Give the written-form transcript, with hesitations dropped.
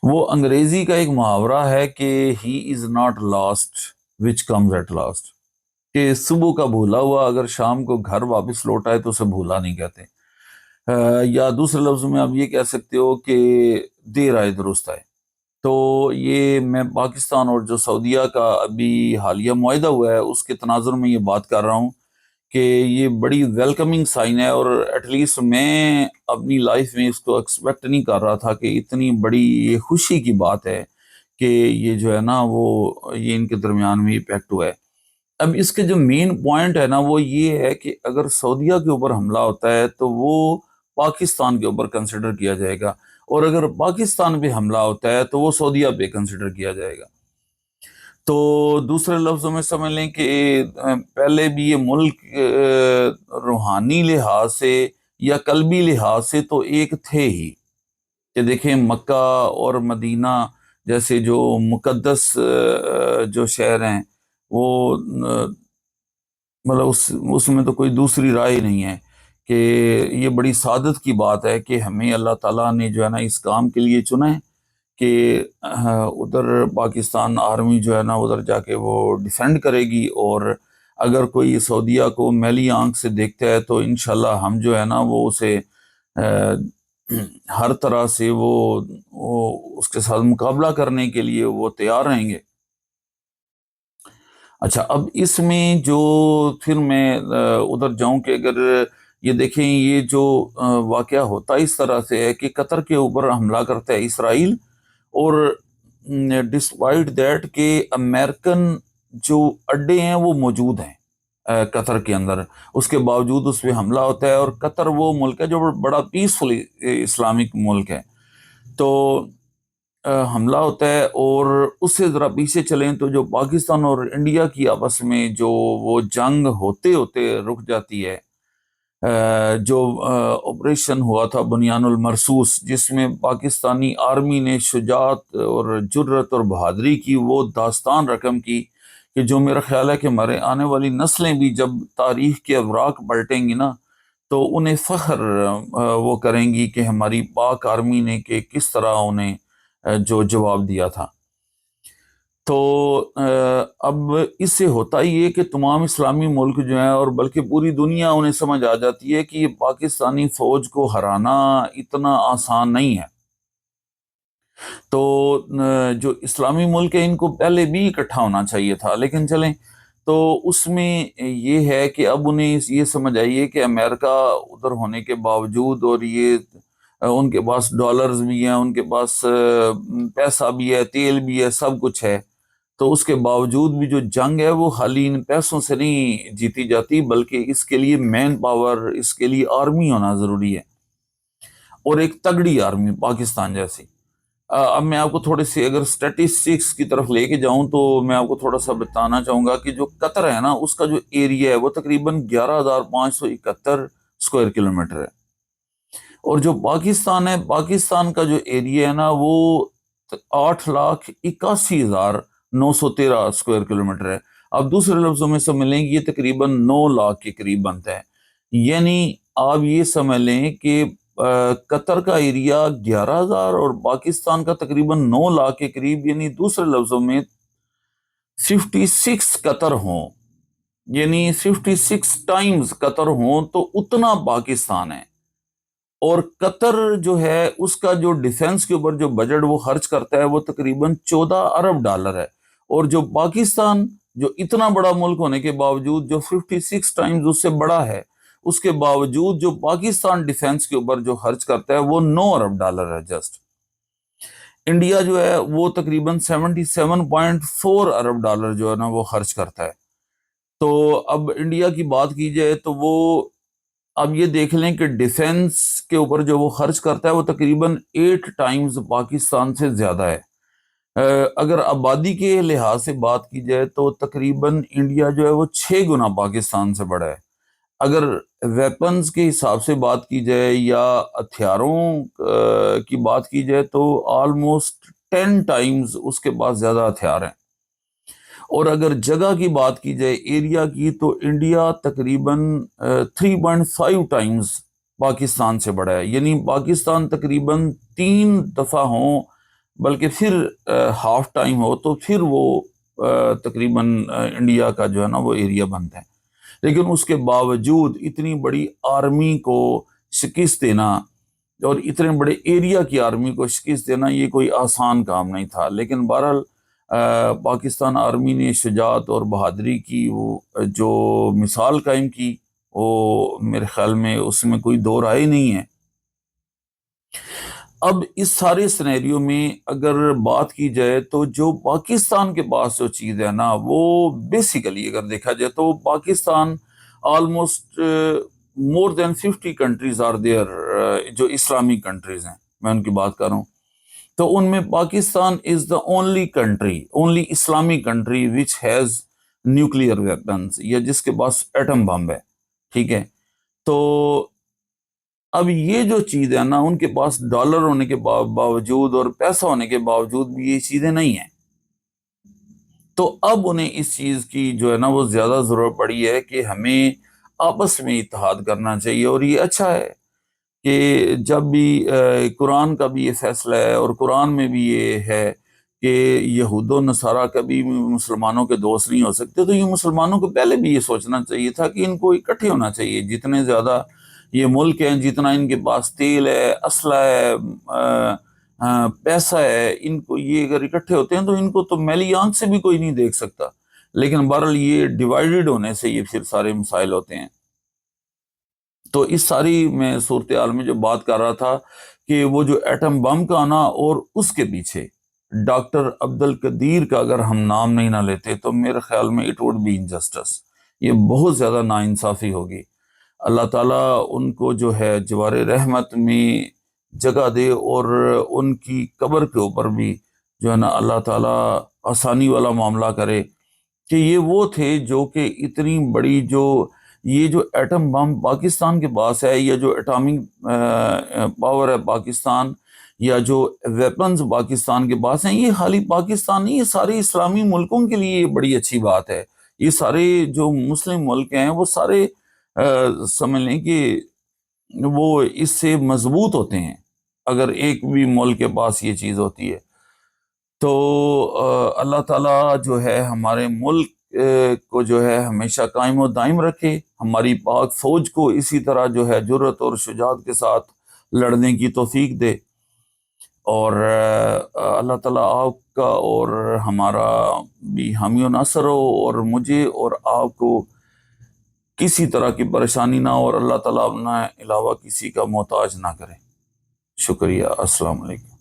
وہ انگریزی کا ایک محاورہ ہے کہ he is not last which comes at last, کہ صبح کا بھولا ہوا اگر شام کو گھر واپس لوٹ آئے تو اسے بھولا نہیں کہتے۔ یا دوسرے لفظوں میں آپ یہ کہہ سکتے ہو کہ دیر آئے درست آئے۔ تو یہ میں پاکستان اور جو سعودیہ کا ابھی حالیہ معاہدہ ہوا ہے اس کے تناظر میں یہ بات کر رہا ہوں کہ یہ بڑی ویلکمنگ سائن ہے، اور ایٹ لیسٹ میں اپنی لائف میں اس کو ایکسپیکٹ نہیں کر رہا تھا کہ اتنی بڑی یہ خوشی کی بات ہے کہ یہ جو ہے نا وہ یہ ان کے درمیان میں یہ پیکٹ ہوا ہے۔ اب اس کے جو مین پوائنٹ ہے نا وہ یہ ہے کہ اگر سعودیہ کے اوپر حملہ ہوتا ہے تو وہ پاکستان کے اوپر کنسیڈر کیا جائے گا، اور اگر پاکستان پہ حملہ ہوتا ہے تو وہ سعودیہ پہ کنسیڈر کیا جائے گا۔ تو دوسرے لفظوں میں سمجھ لیں کہ پہلے بھی یہ ملک روحانی لحاظ سے یا قلبی لحاظ سے تو ایک تھے ہی، کہ دیکھیں مکہ اور مدینہ جیسے جو مقدس جو شہر ہیں وہ مطلب اس میں تو کوئی دوسری رائے نہیں ہے کہ یہ بڑی سعادت کی بات ہے کہ ہمیں اللہ تعالیٰ نے جو ہے نا اس کام کے لیے چنا ہے کہ ادھر پاکستان آرمی جو ہے نا ادھر جا کے وہ ڈیفینڈ کرے گی، اور اگر کوئی سعودیہ کو میلی آنکھ سے دیکھتا ہے تو انشاءاللہ ہم جو ہے نا وہ اسے ہر طرح سے وہ اس کے ساتھ مقابلہ کرنے کے لیے وہ تیار رہیں گے۔ اچھا، اب اس میں جو پھر میں ادھر جاؤں کہ اگر یہ دیکھیں یہ جو واقعہ ہوتا اس طرح سے ہے کہ قطر کے اوپر حملہ کرتا ہے اسرائیل، اور ڈسپائٹ دیٹ کہ امریکن جو اڈے ہیں وہ موجود ہیں قطر کے اندر، اس کے باوجود اس پہ حملہ ہوتا ہے، اور قطر وہ ملک ہے جو بڑا پیسفل اسلامک ملک ہے۔ تو حملہ ہوتا ہے، اور اس سے ذرا پیچھے چلیں تو جو پاکستان اور انڈیا کی آپس میں جو وہ جنگ ہوتے ہوتے رک جاتی ہے، جو آپریشن ہوا تھا بنیان المرصوص، جس میں پاکستانی آرمی نے شجاعت اور جرت اور بہادری کی وہ داستان رقم کی کہ جو میرا خیال ہے کہ ہمارے آنے والی نسلیں بھی جب تاریخ کے اوراق پلٹیں گی نا تو انہیں فخر وہ کریں گی کہ ہماری پاک آرمی نے کہ کس طرح انہیں جو جواب دیا تھا۔ تو اب اس سے ہوتا ہی ہے کہ تمام اسلامی ملک جو ہیں اور بلکہ پوری دنیا انہیں سمجھ آ جاتی ہے کہ یہ پاکستانی فوج کو ہرانا اتنا آسان نہیں ہے۔ تو جو اسلامی ملک ہیں ان کو پہلے بھی اکٹھا ہونا چاہیے تھا، لیکن چلیں تو اس میں یہ ہے کہ اب انہیں یہ سمجھ آئیے کہ امریکہ ادھر ہونے کے باوجود، اور یہ ان کے پاس ڈالرز بھی ہیں، ان کے پاس پیسہ بھی ہے، تیل بھی ہے، سب کچھ ہے، تو اس کے باوجود بھی جو جنگ ہے وہ خالی ان پیسوں سے نہیں جیتی جاتی، بلکہ اس کے لیے مین پاور، اس کے لیے آرمی ہونا ضروری ہے، اور ایک تگڑی آرمی پاکستان جیسی۔ اب میں آپ کو تھوڑے سے اگر سٹیٹسٹکس کی طرف لے کے جاؤں تو میں آپ کو تھوڑا سا بتانا چاہوں گا کہ جو قطر ہے نا اس کا جو ایریا ہے وہ تقریباً 11,571 اسکوائر کلومیٹر ہے، اور جو پاکستان ہے، پاکستان کا جو ایریا ہے نا وہ 8,81,913 اسکوائر کلومیٹر ہے۔ اب دوسرے لفظوں میں سمجھ لیں کہ یہ تقریباً 9 لاکھ کے قریب بنتا ہے، یعنی آپ یہ سمجھ لیں کہ قطر کا ایریا 11,000 اور پاکستان کا تقریباً 9 لاکھ کے قریب، یعنی دوسرے لفظوں میں 56 قطر ہوں، یعنی 56 ٹائمز قطر ہوں تو اتنا پاکستان ہے۔ اور قطر جو ہے اس کا جو ڈیفنس کے اوپر جو بجٹ وہ خرچ کرتا ہے وہ تقریباً 14 ارب ڈالر ہے، اور جو پاکستان جو اتنا بڑا ملک ہونے کے باوجود جو 56 ٹائمز اس سے بڑا ہے، اس کے باوجود جو پاکستان ڈیفنس کے اوپر جو خرچ کرتا ہے وہ 9 ارب ڈالر ہے جسٹ۔ انڈیا جو ہے وہ تقریباً 77.4 ارب ڈالر جو ہے نا وہ خرچ کرتا ہے۔ تو اب انڈیا کی بات کی جائے تو وہ اب یہ دیکھ لیں کہ ڈیفنس کے اوپر جو وہ خرچ کرتا ہے وہ تقریباً 8 ٹائمز پاکستان سے زیادہ ہے۔ اگر آبادی کے لحاظ سے بات کی جائے تو تقریباً انڈیا جو ہے وہ 6 گنا پاکستان سے بڑا ہے۔ اگر ویپنز کے حساب سے بات کی جائے یا ہتھیاروں کی بات کی جائے تو آلموسٹ 10 ٹائمز اس کے پاس زیادہ ہتھیار ہیں۔ اور اگر جگہ کی بات کی جائے ایریا کی تو انڈیا تقریباً 3.5 ٹائمز پاکستان سے بڑا ہے، یعنی پاکستان تقریباً 3 دفعہ ہوں بلکہ پھر ہاف ٹائم ہو تو پھر وہ تقریباً انڈیا کا جو ہے نا وہ ایریا بنتا ہے. لیکن اس کے باوجود اتنی بڑی آرمی کو شکست دینا اور اتنے بڑے ایریا کی آرمی کو شکست دینا یہ کوئی آسان کام نہیں تھا. لیکن بہرحال پاکستان آرمی نے شجاعت اور بہادری کی وہ جو مثال قائم کی، وہ میرے خیال میں اس میں کوئی دو رائے نہیں ہے. اب اس سارے سینیریو میں اگر بات کی جائے تو جو پاکستان کے پاس جو چیز ہے نا وہ بیسیکلی اگر دیکھا جائے تو Pakistan almost more than 50 countries are there, جو اسلامی کنٹریز ہیں میں ان کی بات کر رہا ہوں، تو ان میں پاکستان از دا اونلی کنٹری، اونلی اسلامی country which has nuclear weapons, یا جس کے پاس ایٹم بم ہے. ٹھیک ہے، تو اب یہ جو چیز ہے نا ان کے پاس ڈالر ہونے کے باوجود اور پیسہ ہونے کے باوجود بھی یہ چیزیں نہیں ہیں. تو اب انہیں اس چیز کی جو ہے نا وہ زیادہ ضرورت پڑی ہے کہ ہمیں آپس میں اتحاد کرنا چاہیے. اور یہ اچھا ہے کہ جب بھی قرآن کا بھی یہ فیصلہ ہے اور قرآن میں بھی یہ ہے کہ یہود و نصارہ کبھی مسلمانوں کے دوست نہیں ہو سکتے، تو یہ مسلمانوں کو پہلے بھی یہ سوچنا چاہیے تھا کہ ان کو اکٹھے ہونا چاہیے. جتنے زیادہ یہ ملک ہیں، جتنا ان کے پاس تیل ہے، اسلحہ ہے، پیسہ ہے، ان کو یہ اگر اکٹھے ہوتے ہیں تو ان کو تو میلی آنکھ سے بھی کوئی نہیں دیکھ سکتا. لیکن بہرحال یہ ڈیوائیڈڈ ہونے سے یہ پھر سارے مسائل ہوتے ہیں. تو اس ساری میں صورتحال میں جو بات کر رہا تھا کہ وہ جو ایٹم بم کا آنا اور اس کے پیچھے ڈاکٹر عبد القدیر کا اگر ہم نام نہیں نہ لیتے تو میرے خیال میں اٹ وڈ بی انجسٹس، یہ بہت زیادہ ناانصافی ہوگی. اللہ تعالیٰ ان کو جو ہے جوار رحمت میں جگہ دے، اور ان کی قبر کے اوپر بھی جو ہے نا اللہ تعالیٰ آسانی والا معاملہ کرے کہ یہ وہ تھے جو کہ اتنی بڑی یہ جو ایٹم بم پاکستان کے پاس ہے، یا جو ایٹامک پاور ہے پاکستان، یا جو ویپنز پاکستان کے پاس ہیں، یہ خالی پاکستان نہیں، یہ سارے اسلامی ملکوں کے لیے یہ بڑی اچھی بات ہے. یہ سارے جو مسلم ملک ہیں وہ سارے سمجھ لیں کہ وہ اس سے مضبوط ہوتے ہیں اگر ایک بھی ملک کے پاس یہ چیز ہوتی ہے. تو اللہ تعالیٰ جو ہے ہمارے ملک کو جو ہے ہمیشہ قائم و دائم رکھے، ہماری پاک فوج کو اسی طرح جو ہے جرأت اور شجاعت کے ساتھ لڑنے کی توفیق دے. اور اللہ تعالیٰ آپ کا اور ہمارا بھی حامی و ناصر ہو، اور مجھے اور آپ کو کسی طرح کی پریشانی نہ ہو، اور اللہ تعالیٰ اپنا علاوہ کسی کا محتاج نہ کرے. شکریہ. السلام علیکم.